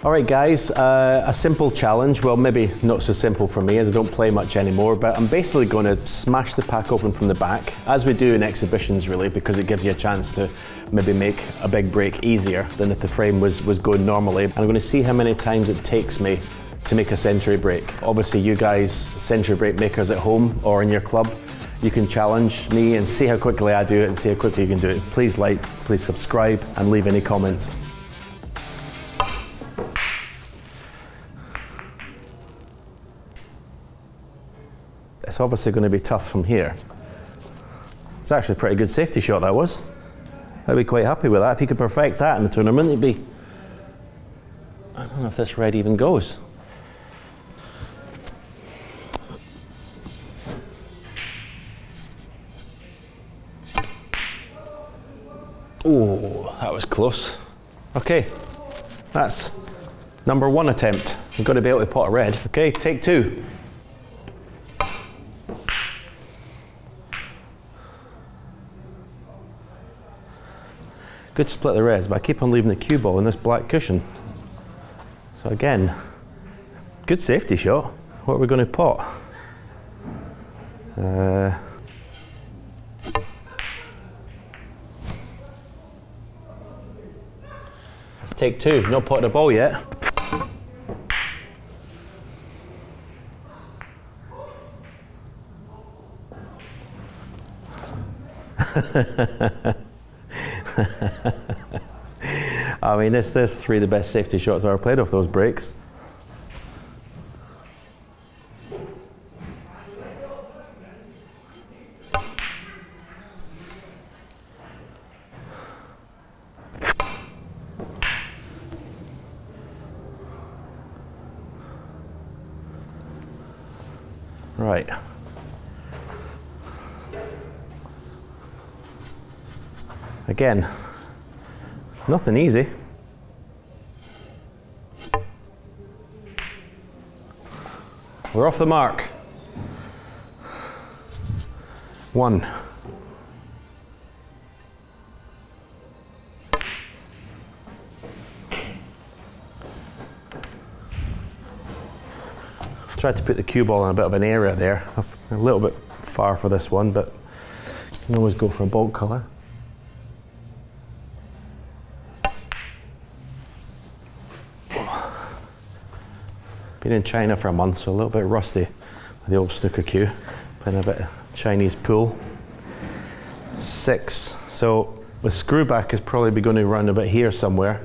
Alright guys, a simple challenge, well maybe not so simple for me as I don't play much anymore, but I'm basically going to smash the pack open from the back, as we do in exhibitions really, because it gives you a chance to maybe make a big break easier than if the frame was going normally. And I'm going to see how many times it takes me to make a century break. Obviously you guys, century break makers at home or in your club, you can challenge me and see how quickly I do it and see how quickly you can do it. Please like, please subscribe and leave any comments. It's obviously going to be tough from here. It's actually a pretty good safety shot that was. I'd be quite happy with that. If you could perfect that in the tournament, it'd be... I don't know if this red even goes. Oh, that was close. Okay, that's number 1 attempt. We've got to be able to pot a red. Okay, take 2. Good split the reds, but I keep on leaving the cue ball in this black cushion. So again, good safety shot. What are we going to pot? Let's take 2. Not potted a ball yet. I mean, there's 3 of the best safety shots I've ever played off those breaks. Right. Again, nothing easy. We're off the mark. 1. Tried to put the cue ball in a bit of an area there. A little bit far for this one, but you can always go for a bolt colour. Been in China for a month, so a little bit rusty with the old snooker cue. Playing a bit of Chinese pool. 6. So the screw back is probably going to run about here somewhere.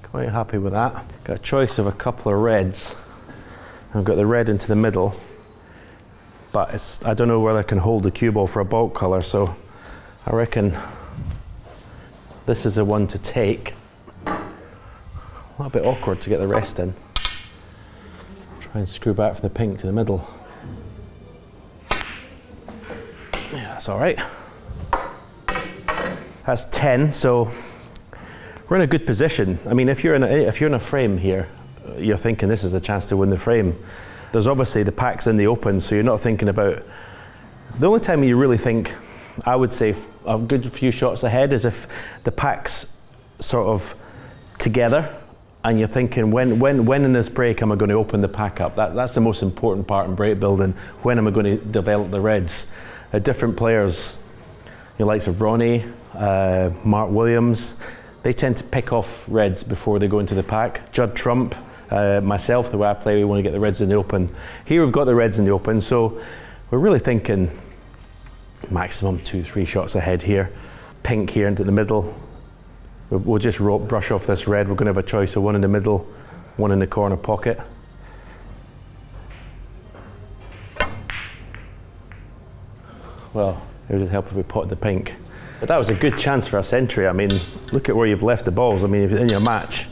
Quite happy with that. Got a choice of a couple of reds. I've got the red into the middle, but I don't know whether I can hold the cue ball for a bulk colour, so I reckon this is the one to take. A little bit awkward to get the rest in. Try and screw back from the pink to the middle. Yeah, that's all right. That's 10, so we're in a good position. I mean, if you're in a frame here, you're thinking this is a chance to win the frame. There's obviously the pack's in the open, so you're not thinking about... The only time you really think, I would say, a good few shots ahead is if the pack's sort of together and you're thinking, when in this break am I going to open the pack up? That's the most important part in break building. When am I going to develop the reds? Different players, the likes of Ronnie, Mark Williams, they tend to pick off reds before they go into the pack. Judd Trump, myself, the way I play, we want to get the reds in the open. Here we've got the reds in the open, so we're really thinking maximum 2-3 shots ahead here. Pink here into the middle. We'll just brush off this red. We're going to have a choice of 1 in the middle, 1 in the corner pocket. Well, it would help if we potted the pink. But that was a good chance for a century. I mean, look at where you've left the balls. I mean, if you're in your match,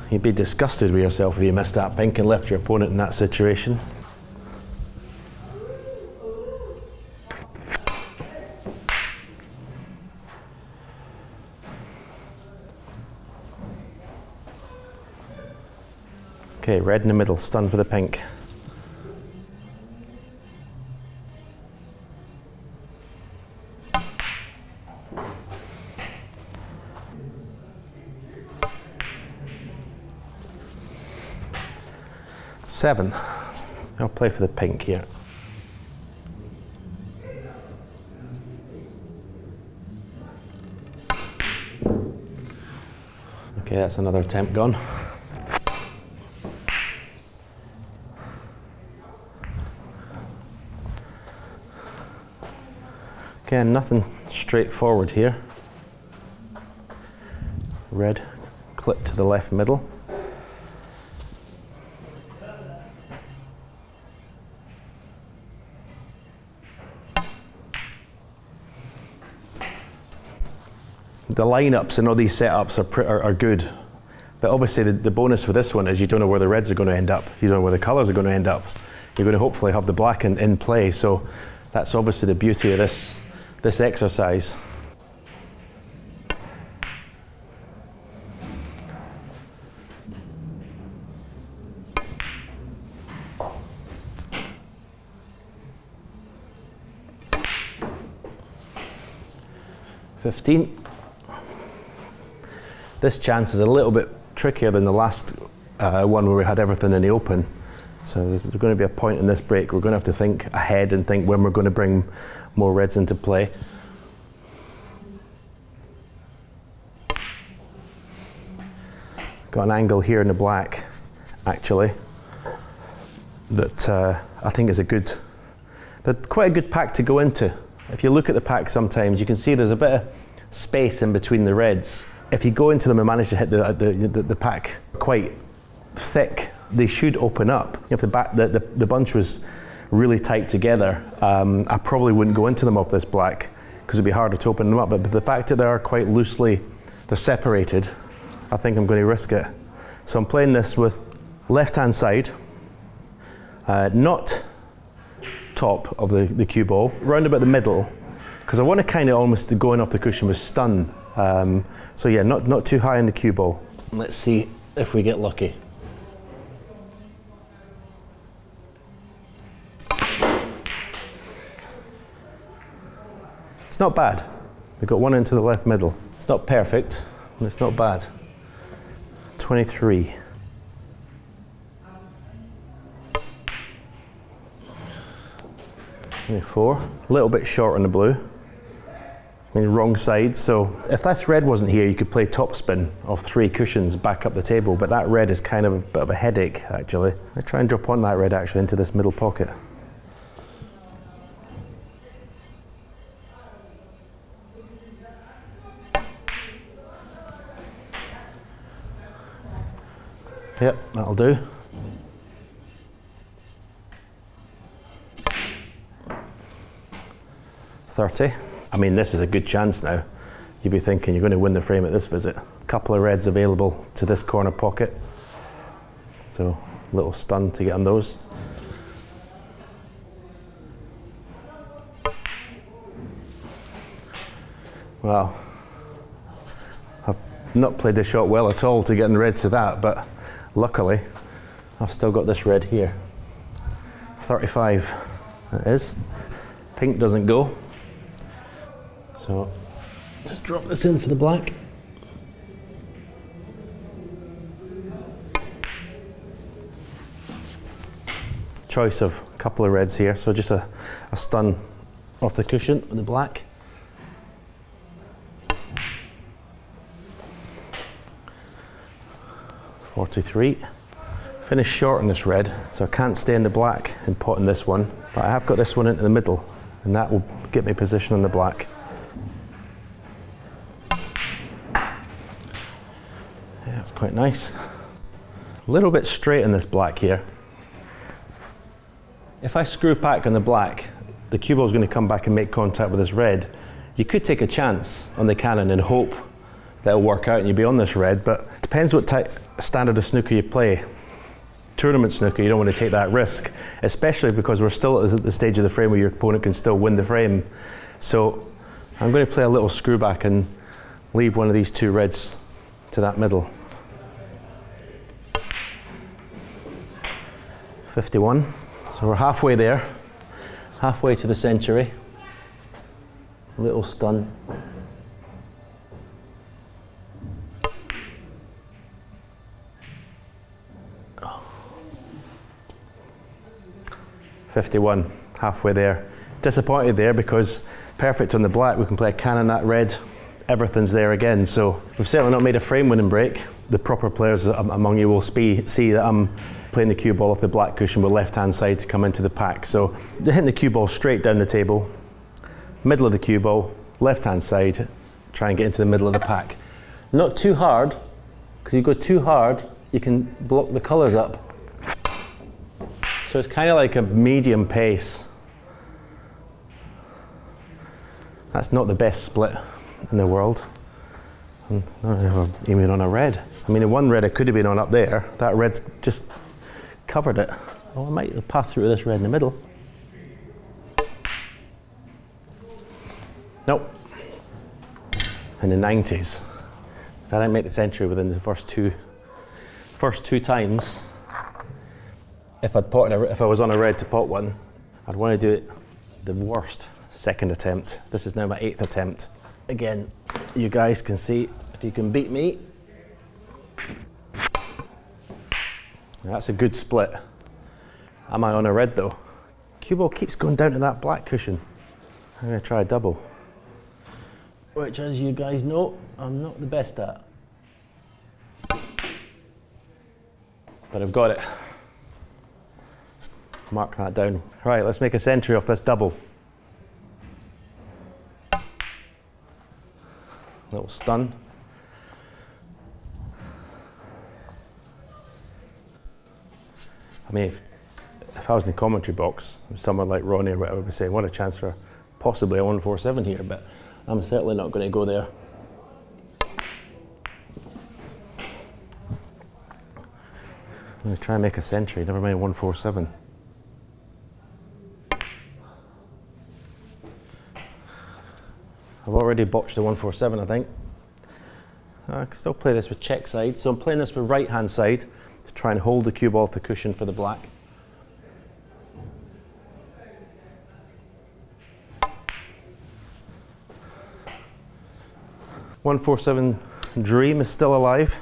you'd be disgusted with yourself if you missed that pink and left your opponent in that situation. Okay, red in the middle, stun for the pink. Seven. I'll play for the pink here. Okay, that's another attempt gone. Again, nothing straightforward here. Red clip to the left middle. The lineups and all these setups are good, but obviously the bonus with this one is you don't know where the reds are going to end up. You don't know where the colours are going to end up. You're going to hopefully have the black in play, so that's obviously the beauty of this exercise. $15. This chance is a little bit trickier than the last one where we had everything in the open. So there's going to be a point in this break we're going to have to think ahead and think when we're going to bring more reds into play. Got an angle here in the black, actually, that I think is quite a good pack to go into. If you look at the pack sometimes, you can see there's a bit of space in between the reds. If you go into them and manage to hit the pack quite thick, they should open up. If the bunch was really tight together, I probably wouldn't go into them off this black because it'd be harder to open them up. But the fact that they are quite loosely, they're separated, I think I'm going to risk it. So I'm playing this with left-hand side, not top of the cue ball, round about the middle, because I want to kind of almost go in off the cushion with stun. So yeah, not too high in the cue ball. Let's see if we get lucky. It's not bad. We got one into the left middle. It's not perfect, but it's not bad. 23. A little bit short on the blue. I mean, wrong side, so if this red wasn't here, you could play topspin of 3 cushions back up the table, but that red is kind of a bit of a headache, actually. I try and drop on that red, actually, into this middle pocket. Yep, that'll do. $30. I mean, this is a good chance now. You'd be thinking you're going to win the frame at this visit. A couple of reds available to this corner pocket. So, a little stun to get on those. Well, I've not played this shot well at all to get in the reds to that, but luckily, I've still got this red here. 35, it is. Pink doesn't go. So, just drop this in for the black. Choice of a couple of reds here, so just a stun off the cushion with the black. $43. Finish short on this red, so I can't stay in the black and pot in this one, but I have got this one into the middle, and that will get me position on the black. Yeah, it's quite nice. A little bit straight in this black here. If I screw back on the black, the cue ball is going to come back and make contact with this red. You could take a chance on the cannon and hope that it'll work out and you'll be on this red, but it depends what standard of snooker you play. Tournament snooker, you don't want to take that risk, especially because we're still at the stage of the frame where your opponent can still win the frame. So I'm going to play a little screw back and leave one of these 2 reds to that middle. 51. So we're halfway there, halfway to the century. Little stun. Oh. 51, halfway there. Disappointed there because perfect on the black, we can play a cannon at red, everything's there again. So we've certainly not made a frame winning break. The proper players among you will see that I'm playing the cue ball off the black cushion with left hand side to come into the pack. So hitting the cue ball straight down the table, middle of the cue ball, left hand side, try and get into the middle of the pack. Not too hard, because you go too hard, you can block the colours up. So it's kind of like a medium pace. That's not the best split in the world. And not even on a red. I mean, the one red I could have been on up there, that red's just covered it. Oh, I might pass through this red in the middle. Nope. In the 90s, if I didn't make the century within the first two times, if I was on a red to pot one, I'd want to do it the worst second attempt. This is now my 8th attempt. Again, you guys can see if you can beat me. That's a good split. Am I on a red though? Cue ball keeps going down to that black cushion. I'm going to try a double, which, as you guys know, I'm not the best at. But I've got it. Mark that down. Right, let's make a century off this double. Little stun. I mean, if I was in the commentary box, someone like Ronnie or whatever would be saying, what a chance for possibly a 147 here, but I'm certainly not going to go there. I'm going to try and make a century, never mind 147. I've already botched the 147, I think. I can still play this with check side, so I'm playing this with right hand side to try and hold the cue ball off the cushion for the black. .147 dream is still alive.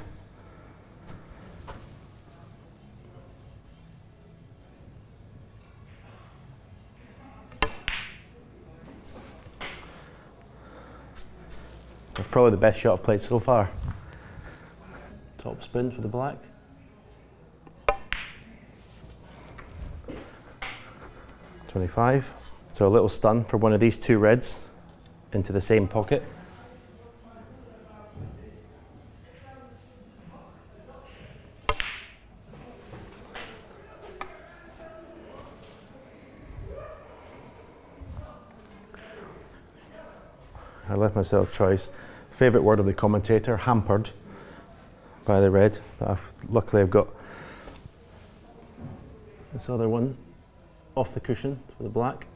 That's probably the best shot I've played so far. Top spin for the black. .25. So a little stun for one of these two reds into the same pocket. I left myself choice. Favourite word of the commentator, hampered by the red. But luckily I've got this other one off the cushion for the black.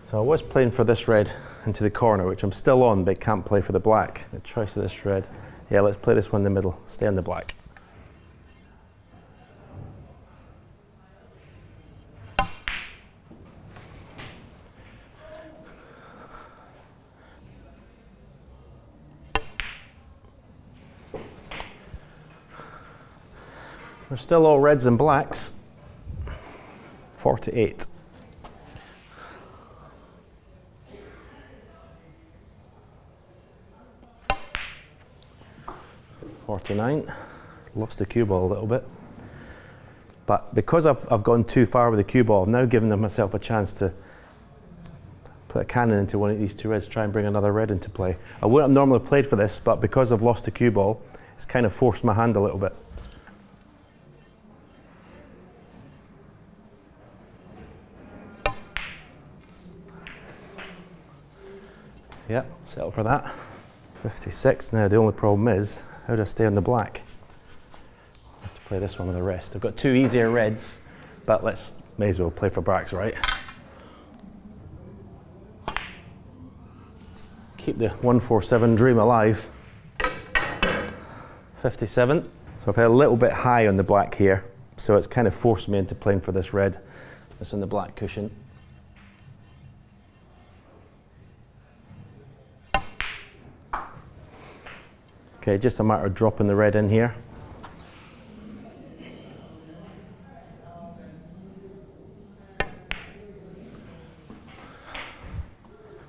So I was playing for this red into the corner, which I'm still on, but can't play for the black. The choice of this red. Yeah, let's play this one in the middle. Stay on the black. We're still all reds and blacks. 48. .49. Lost the cue ball a little bit. But because I've gone too far with the cue ball, I've now given myself a chance to put a cannon into one of these two reds, try and bring another red into play. I wouldn't have normally played for this, but because I've lost the cue ball, it's kind of forced my hand a little bit. Yeah, settle for that. 56. Now the only problem is, how do I stay on the black? I have to play this one with the rest. I've got two easier reds, but may as well play for blacks, right? keep the 147 dream alive. 57. So I've had a little bit high on the black here, so it's kind of forced me into playing for this red that's on the black cushion. Okay, just a matter of dropping the red in here.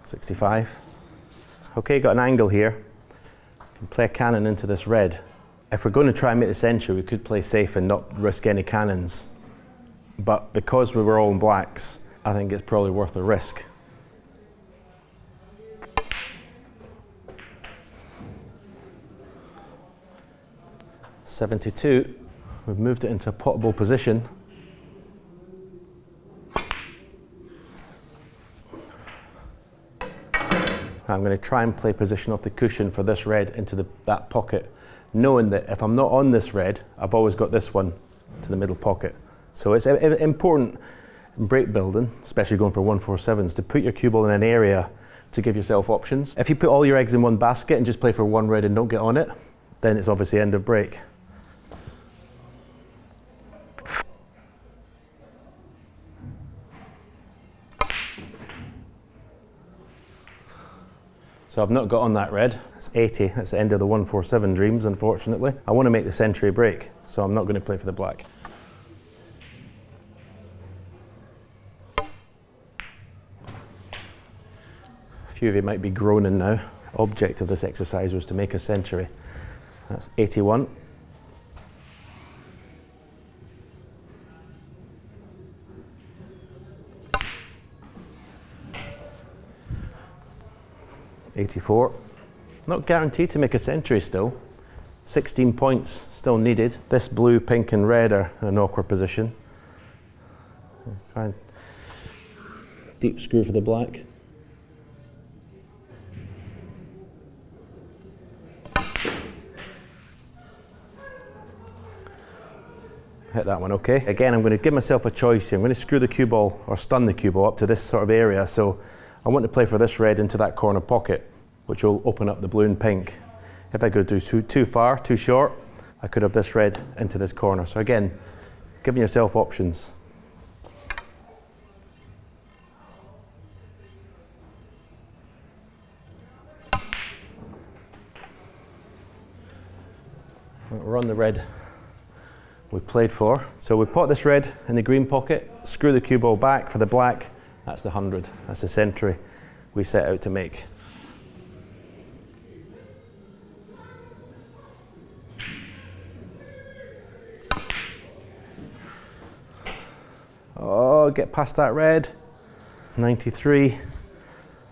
.65. Okay, got an angle here. Can play a cannon into this red. If we're going to try and make the century, we could play safe and not risk any cannons. But because we were all in blacks, I think it's probably worth the risk. .72. We've moved it into a potable position. I'm going to try and play position off the cushion for this red into that pocket, knowing that if I'm not on this red, I've always got this one to the middle pocket. So it's important in break building, especially going for 147s, to put your cue ball in an area to give yourself options. If you put all your eggs in one basket and just play for one red and don't get on it, then it's obviously end of break. So I've not got on that red. It's 80. That's the end of the 147 dreams, unfortunately. I want to make the century break, so I'm not going to play for the black. A few of you might be groaning now. The object of this exercise was to make a century. That's 81. .84. Not guaranteed to make a century still. 16 points still needed. This blue, pink and red are in an awkward position. Try and deep screw for the black. Hit that one okay. Again, I'm going to give myself a choice here. I'm going to screw the cue ball or stun the cue ball up to this sort of area. So I want to play for this red into that corner pocket, which will open up the blue and pink. If I go too far, too short, I could have this red into this corner. So again, giving yourself options. We're on the red we played for. So we put this red in the green pocket, screw the cue ball back for the black. That's the 100. That's the century we set out to make. Oh, get past that red. 93.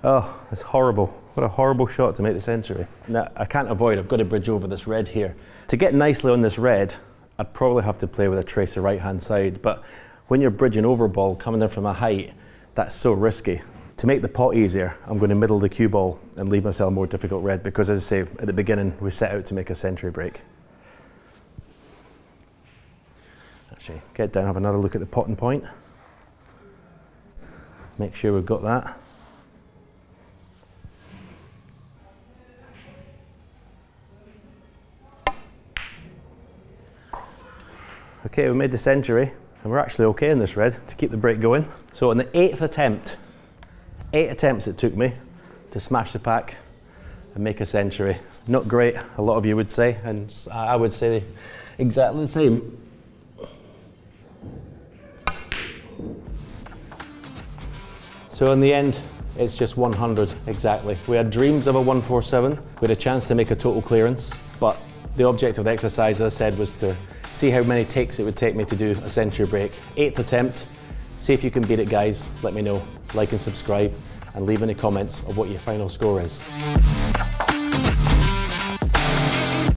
Oh, it's horrible. What a horrible shot to make the century. Now, I can't avoid, I've got to bridge over this red here. To get nicely on this red, I'd probably have to play with a tracer right-hand side, but when you're bridging over ball, coming in from a height, that's so risky. To make the pot easier, I'm going to middle the cue ball and leave myself a more difficult red because, as I say, at the beginning, we set out to make a century break. Actually, get down, have another look at the potting point. Make sure we've got that. Okay, we made the century, and we're actually okay in this red to keep the break going. So on the 8th attempt, 8 attempts it took me to smash the pack and make a century. Not great, a lot of you would say, and I would say exactly the same. So in the end, it's just 100 exactly. We had dreams of a 147. We had a chance to make a total clearance, but the object of the exercise, as I said, was to see how many takes it would take me to do a century break. 8th attempt. See if you can beat it, guys. Let me know. Like and subscribe, and leave any comments of what your final score is.